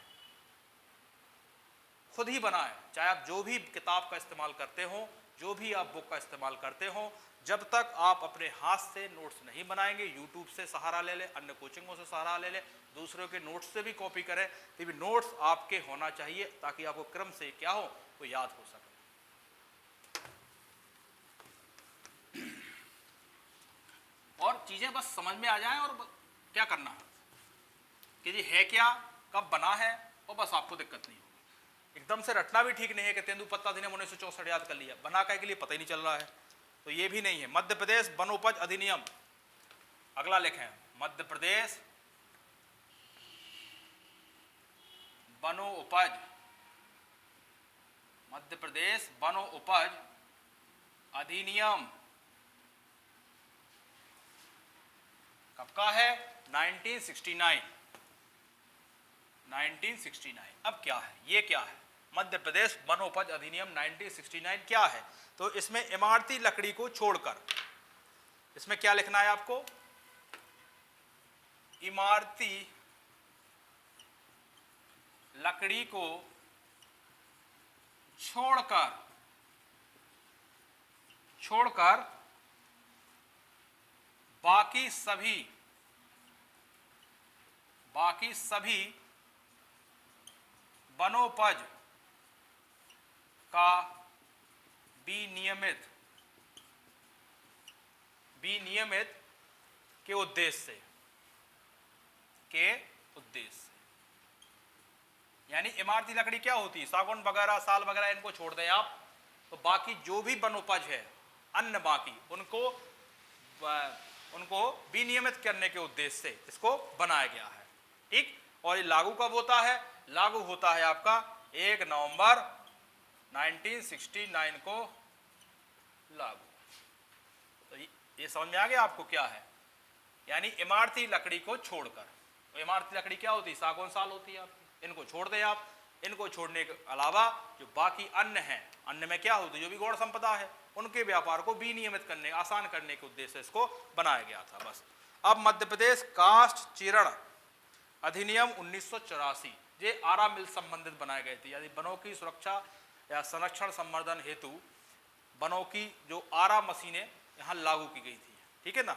खुद ही बनाएं। चाहे आप जो भी किताब का इस्तेमाल करते हो, जो भी आप बुक का इस्तेमाल करते हो, जब तक आप अपने हाथ से नोट्स नहीं बनाएंगे, यूट्यूब से सहारा ले लें, अन्य कोचिंगों से सहारा ले लें, दूसरों के नोट्स से भी कॉपी करें, तो भी नोट्स आपके होना चाहिए ताकि आपको क्रम से क्या हो वो याद हो सके। और चीजें बस समझ में आ जाएं और क्या करना है कि जी है क्या, कब बना है, और बस आपको दिक्कत नहीं होगी। एकदम से रटना भी ठीक नहीं है कि तेंदुपत्ता अधिनियम 1964 याद कर लिया, बना के लिए पता ही नहीं चल रहा है, तो ये भी नहीं है। मध्य प्रदेश वनोपज अधिनियम। अगला लिखें मध्य प्रदेश वनोपज अधिनियम कब का है? 1969। अब क्या है, ये क्या है? मध्य प्रदेश वनोपज अधिनियम 1969 क्या है? तो इसमें इमारती लकड़ी को छोड़कर, इसमें क्या लिखना है आपको? इमारती लकड़ी को छोड़कर बाकी सभी वनोपज का विनियमित के उद्देश्य से, यानी इमारती लकड़ी क्या होती है? सागौन वगैरह, साल वगैरह, इनको छोड़ दें आप, तो बाकी जो भी वनोपज है अन्य बाकी उनको विनियमित करने के उद्देश्य से इसको बनाया गया है, ठीक। और ये लागू कब होता है? लागू होता है आपका 1 नवंबर 1969 को लागू। तो ये समझ में आ गया आपको क्या है? यानी इमारती लकड़ी को छोड़कर, तो इमारती लकड़ी क्या होती है? सागौन, साल होती है आपकी, इनको छोड़ दें आप। इनको छोड़ने के अलावा जो बाकी अन्य हैं, अन्य में क्या होती है? जो भी गौण संपदा है, उनके व्यापार को विनियमित करने, आसान करने के उद्देश्य से इसको बनाया गया था, बस। अब मध्य प्रदेश काष्ठ चीरण अधिनियम 1984। ये आरा मिल संबंधित बनाए गए थे, यानी वनों की सुरक्षा या संरक्षण संवर्धन हेतु वनों की जो आरा मशीनें यहाँ लागू की गई थी, ठीक है ना।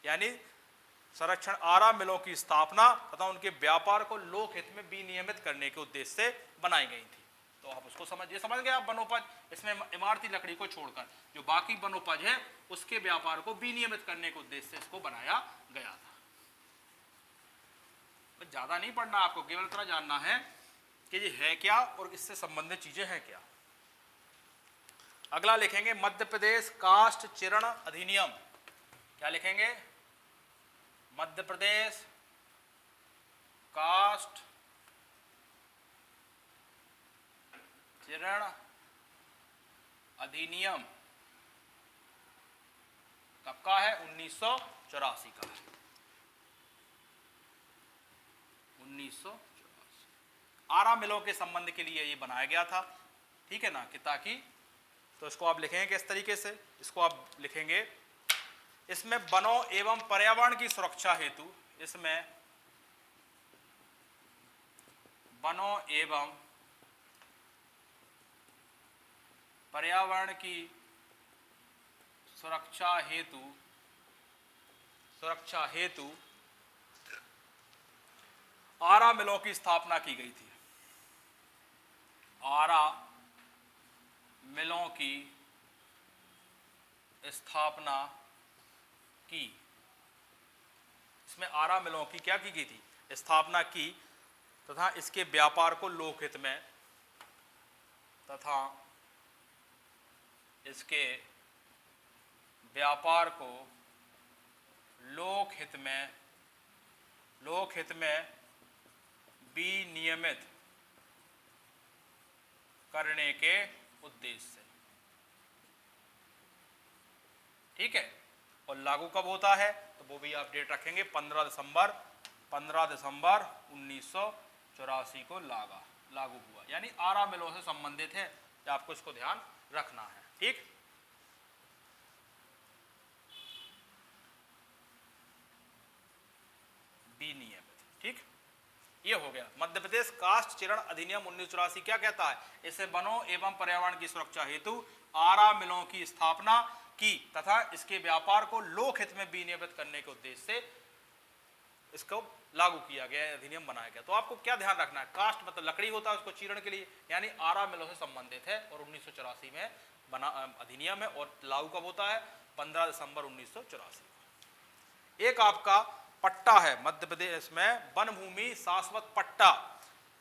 यानी संरक्षण आरा मिलों की स्थापना तथा उनके व्यापार को लोक हित में विनियमित करने के उद्देश्य से बनाई गई थी। तो आप उसको समझ गए आप, वनोपज, इसमें इमारती लकड़ी को छोड़कर जो बाकी वनोपज है उसके व्यापार को विनियमित करने के उद्देश्य से इसको बनाया गया था। तो ज्यादा नहीं पढ़ना आपको, केवल इतना जानना है कि ये है क्या और इससे संबंधित चीजें हैं क्या। अगला लिखेंगे मध्य प्रदेश काष्ठ चिरण अधिनियम। क्या लिखेंगे? मध्य प्रदेश काष्ठ चिरण अधिनियम कब का है? 1984 का है। 1984 आरा मिलों के संबंध के लिए ये बनाया गया था, ठीक है ना, कि ताकि, तो इसको आप लिखेंगे किस तरीके से? इसको आप लिखेंगे, इसमें वनों एवं पर्यावरण की सुरक्षा हेतु, इसमें वनों एवं पर्यावरण की सुरक्षा हेतु आरा मिलों की स्थापना की गई थी। आरा मिलों की स्थापना की, इसमें आरा मिलों की क्या की गई थी? स्थापना की तथा इसके व्यापार को लोकहित में तथा इसके व्यापार को लोकहित में विनियमित करने के उद्देश्य से, ठीक है। और लागू कब होता है तो वो भी आप डेट रखेंगे, 15 दिसंबर 1984 को लागू हुआ, यानी आरा मिलों से संबंधित है, आपको इसको ध्यान रखना है, ठीक। विनियमित, ठीक। ये हो गया मध्य प्रदेश काष्ठ चिरण अधिनियम 1984 क्या कहता है? इसे वनों एवं पर्यावरण की सुरक्षा हेतु आरा मिलों की स्थापना की तथा इसके व्यापार को लोकहित में विनियमित करने के उद्देश्य से इसको लागू किया गया, अधिनियम बनाया गया। तो आपको क्या ध्यान रखना है? काष्ठ मतलब लकड़ी होता है, उसको चीरण के लिए, यानी आरा मिलों से संबंधित है और 1984 में बना अधिनियम है। और लागू कब होता है? 15 दिसंबर 1984। एक आपका पट्टा है मध्य प्रदेश में, वन भूमि शाश्वत पट्टा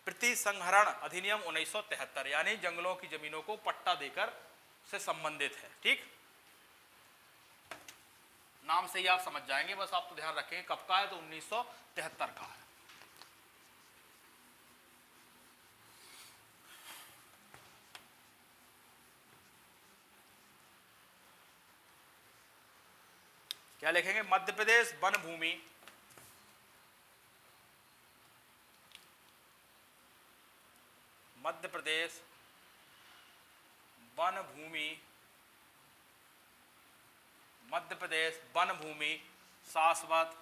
प्रतिसंहरण अधिनियम 1973, यानी जंगलों की जमीनों को पट्टा देकर से संबंधित है, ठीक। नाम से ही आप समझ जाएंगे, बस आप तो ध्यान रखेंगे कब का है, तो 1973 का है। क्या लिखेंगे? मध्य प्रदेश वन भूमि मध्य प्रदेश वन भूमि मध्य प्रदेश वन भूमि शाश्वत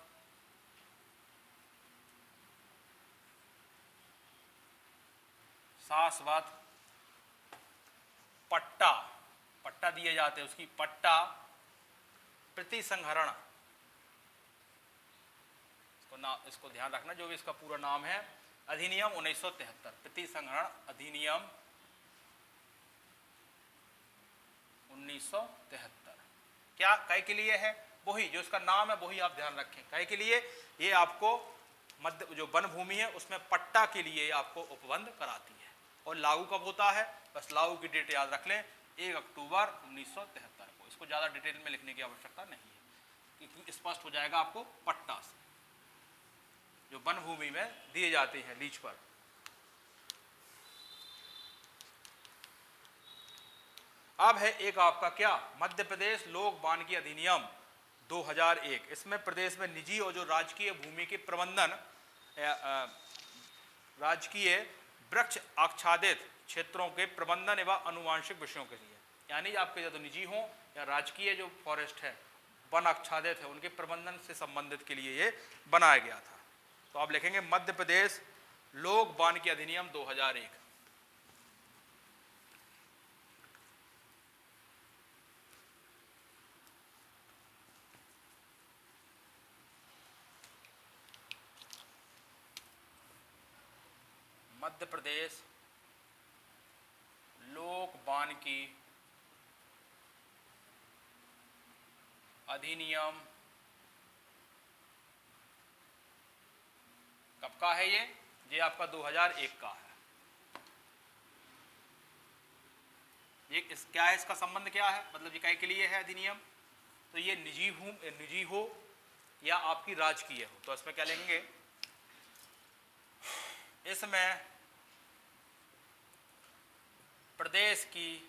पट्टा दिए जाते हैं, उसकी पट्टा प्रतिसंहरण, इसको ध्यान रखना, जो भी इसका पूरा नाम है, अधिनियम 1973, प्रतिसंहरण अधिनियम 1973। क्या कै के लिए है? वही जो इसका नाम है वही आप ध्यान रखें, कै के लिए। ये आपको मध्य जो वन भूमि है उसमें पट्टा के लिए आपको उपबंध कराती है। और लागू कब होता है? बस लागू की डेट याद रख लें, 1 अक्टूबर 1973 को। इसको ज़्यादा डिटेल में लिखने की आवश्यकता नहीं है, क्योंकि स्पष्ट हो जाएगा आपको पट्टा से, जो वन भूमि में दिए जाते हैं लीज पर। अब है एक आपका क्या, मध्य प्रदेश लोक वानिकी अधिनियम 2001। इसमें प्रदेश में निजी और जो राजकीय भूमि के प्रबंधन, राजकीय वृक्ष आच्छादित क्षेत्रों के प्रबंधन एवं अनुवांशिक विषयों के लिए, यानी आपके जो निजी हो या राजकीय जो फॉरेस्ट है, वन आच्छादित है, उनके प्रबंधन से संबंधित के लिए ये बनाया गया था। तो आप लिखेंगे मध्य प्रदेश लोक वानिकी अधिनियम 2001। मध्य प्रदेश लोक वानिकी अधिनियम कब का है? ये आपका 2001 का है। ये क्या है, इसका संबंध क्या है, मतलब ये काय के लिए है अधिनियम? तो ये निजी हो या आपकी राजकीय हो, तो इसमें क्या लेंगे, इसमें प्रदेश की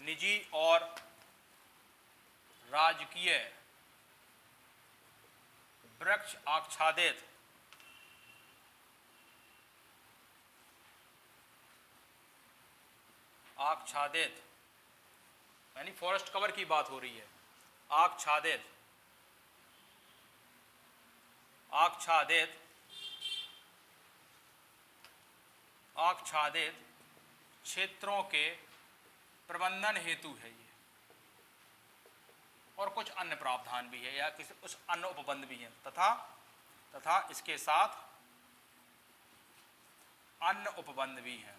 निजी और राजकीय वृक्ष आच्छादित यानी फॉरेस्ट कवर की बात हो रही है, आच्छादित क्षेत्रों के प्रबंधन हेतु है ये, और कुछ अन्य प्रावधान भी है या कुछ अन्य उपबंध भी हैं, तथा इसके साथ अन्य उपबंध भी हैं।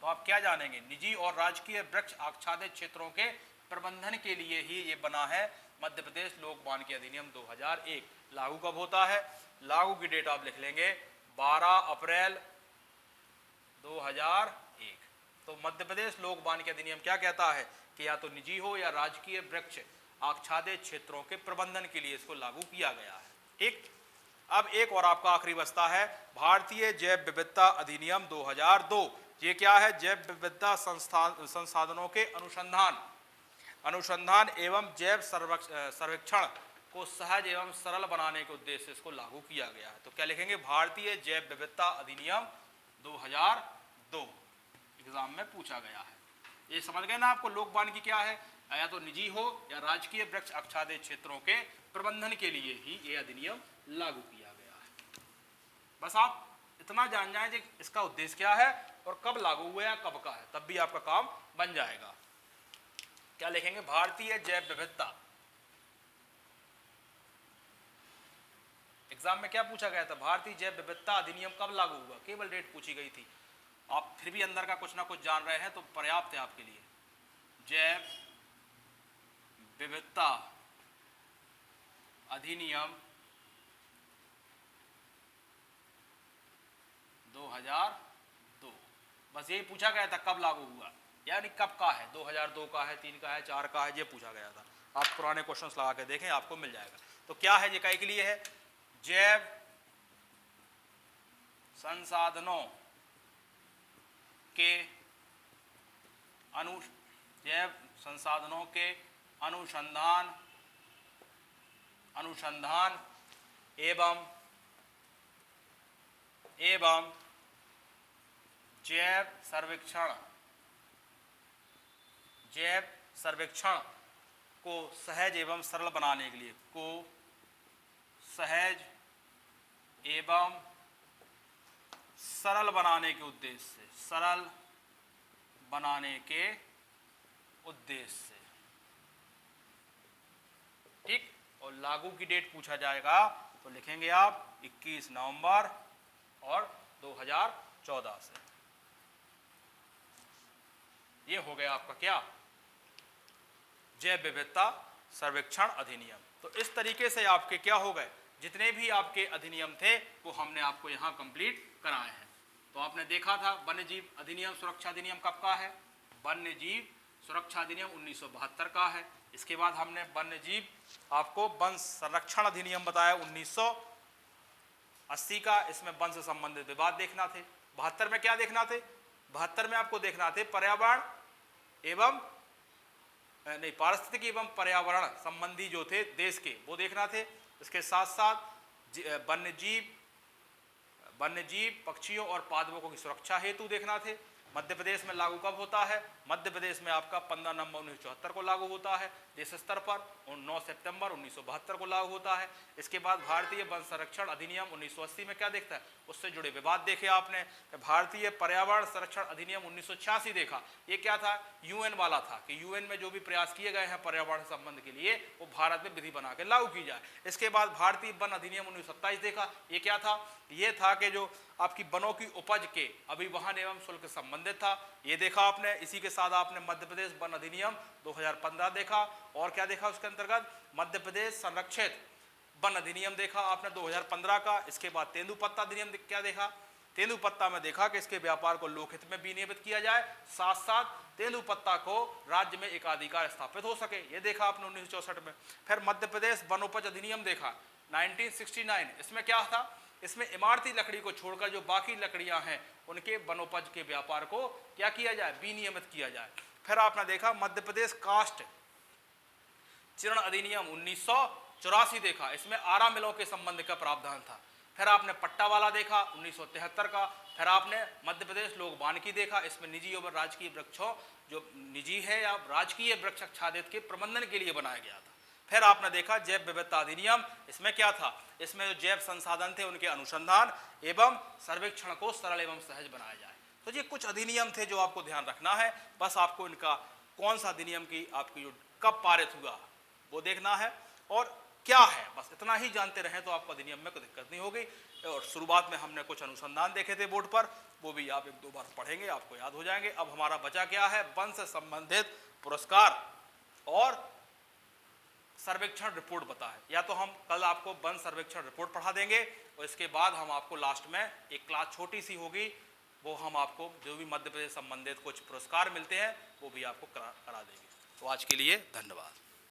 तो आप क्या जानेंगे, निजी और राजकीय वृक्ष आच्छादित क्षेत्रों के प्रबंधन के लिए ही ये बना है मध्य प्रदेश लोक वानिकी अधिनियम 2001। लागू कब होता है? लागू की डेट आप लिख लेंगे 12 अप्रैल 2001। तो मध्य प्रदेश लोक वानिकी अधिनियम क्या कहता है कि या तो निजी हो या राजकीय वृक्ष आच्छादित क्षेत्रों के प्रबंधन के लिए इसको लागू किया गया है। ठीक, अब एक और आपका आखिरी बचता है भारतीय जैव विविधता अधिनियम 2002। ये क्या है? जैव विविधता संसाधनों के अनुसंधान एवं जैव सर्वेक्षण को सहज एवं सरल बनाने के उद्देश्य से इसको लागू किया गया है। तो क्या लिखेंगे? भारतीय जैव विविधता अधिनियम 2002 एग्जाम में पूछा गया है। ये समझ गए ना आपको लोक वानिकी क्या है? या तो निजी हो या राजकीय वृक्ष आच्छादित क्षेत्रों के प्रबंधन के लिए ही ये अधिनियम लागू किया गया है। बस आप इतना जान जाएं कि इसका उद्देश्य क्या है और कब लागू हुआ है, कब का है, तब भी आपका काम बन जाएगा। क्या लिखेंगे? भारतीय जैव विविधता। एग्जाम में क्या पूछा गया था? भारतीय जैव विविधता अधिनियम कब लागू हुआ, केवल डेट पूछी गई थी। आप फिर भी अंदर का कुछ ना कुछ जान रहे हैं तो पर्याप्त है आपके लिए। जैव विविधता अधिनियम 2002, बस यही पूछा गया था कब लागू हुआ, यानी कब का है, 2002 का है, 3 का है, 4 का है, ये पूछा गया था। आप पुराने क्वेश्चंस लगा के देखें, आपको मिल जाएगा। तो क्या है ये, काय के लिए है? जैव संसाधनों के अनुसंधान एवं जैव सर्वेक्षण को सहज एवं सरल बनाने के लिए, सरल बनाने के उद्देश्य से, ठीक। और लागू की डेट पूछा जाएगा तो लिखेंगे आप 21 नवंबर और 2014 से। ये हो गया आपका क्या, जैव विविधता सर्वेक्षण अधिनियम। तो इस तरीके से आपके क्या हो गए, जितने भी आपके अधिनियम थे वो हमने आपको यहाँ कंप्लीट कराए हैं। तो आपने देखा था वन्य जीव अधिनियम सुरक्षा अधिनियम कब का है? वन्य जीव सुरक्षा अधिनियम 1972 का है। इसके बाद हमने वन्य जीव आपको वन संरक्षण अधिनियम बताया 1980 का। इसमें वन से संबंधित विवाद देखना थे। 72 में क्या देखना थे? 72 में आपको देखना थे पर्यावरण एवं नहीं पारिस्थितिकी एवं पर्यावरण संबंधी जो थे देश के, वो देखना थे। इसके साथ साथ वन्य जीव पक्षियों और पादपों की सुरक्षा हेतु देखना थे। मध्य प्रदेश में लागू कब होता है? मध्य प्रदेश में आपका 15 नवंबर 1974 को लागू होता है देश स्तर पर, और 9 सितंबर 1972 को लागू होता है। इसके बाद भारतीय वन संरक्षण अधिनियम 1980 में क्या देखता है, उससे जुड़े विवाद देखे आपने। भारतीय पर्यावरण संरक्षण अधिनियम 1986 देखा, ये क्या था, यूएन वाला था कि यूएन में जो भी प्रयास किए गए हैं पर्यावरण संबंध के लिए वो भारत में विधि बना के लागू की जाए। इसके बाद भारतीय वन अधिनियम 1927 देखा, ये क्या था, ये था कि जो आपकी वनों की उपज के अभिवहन एवं शुल्क संबंधित था, ये देखा आपने। इसी के साथ आपने मध्य प्रदेश वन अधिनियम 2015 देखा, और क्या देखा उसके अंतर्गत, मध्य प्रदेश संरक्षित वन अधिनियम देखा आपने 2015 का। इसके बाद तेंदुपत्ता अधिनियम क्या देखा, तेंदुपत्ता में देखा कि इसके व्यापार को लोकहित में विनियमित किया जाए, साथ साथ तेंदुपत्ता को राज्य में एकाधिकार स्थापित हो सके, ये देखा आपने 1964 में। फिर मध्य प्रदेश वनोपज अधिनियम देखा 1969, इसमें क्या था, इसमें इमारती लकड़ी को छोड़कर जो बाकी लकड़ियां हैं उनके वनोपज के व्यापार को क्या किया जाए, विनियमित किया जाए। फिर आपने देखा मध्य प्रदेश काष्ठ चरण अधिनियम 1984 देखा, इसमें आरा मिलों के संबंध का प्रावधान था। फिर आपने पट्टा वाला देखा 1973 का। फिर आपने मध्य प्रदेश लोक वानिकी देखा, इसमें निजी और राजकीय वृक्षों, जो निजी है या राजकीय वृक्ष आच्छादित के प्रबंधन के लिए बनाया गया था। फिर आपने देखा जैव विविधता अधिनियम, इसमें क्या था, इसमें जो जैव संसाधन थे उनके अनुसंधान एवं सर्वेक्षण को सरल एवं सहज बनाया जाए। तो ये कुछ अधिनियम थे जो आपको ध्यान रखना है, बस आपको इनका कौन सा अधिनियम की आपकी जो कब पारित हुआ वो देखना है और क्या है, बस इतना ही जानते रहें तो आपको अधिनियम में कोई दिक्कत नहीं होगी। और शुरुआत में हमने कुछ अनुसंधान देखे थे बोर्ड पर, वो भी आप 1-2 बार पढ़ेंगे आपको याद हो जाएंगे। अब हमारा बचा क्या है, वन से संबंधित पुरस्कार और सर्वेक्षण रिपोर्ट बता है। या तो हम कल आपको वन सर्वेक्षण रिपोर्ट पढ़ा देंगे और इसके बाद हम आपको लास्ट में एक क्लास छोटी सी होगी, वो हम आपको जो भी मध्य प्रदेश संबंधित कुछ पुरस्कार मिलते हैं वो भी आपको करा देंगे। तो आज के लिए धन्यवाद।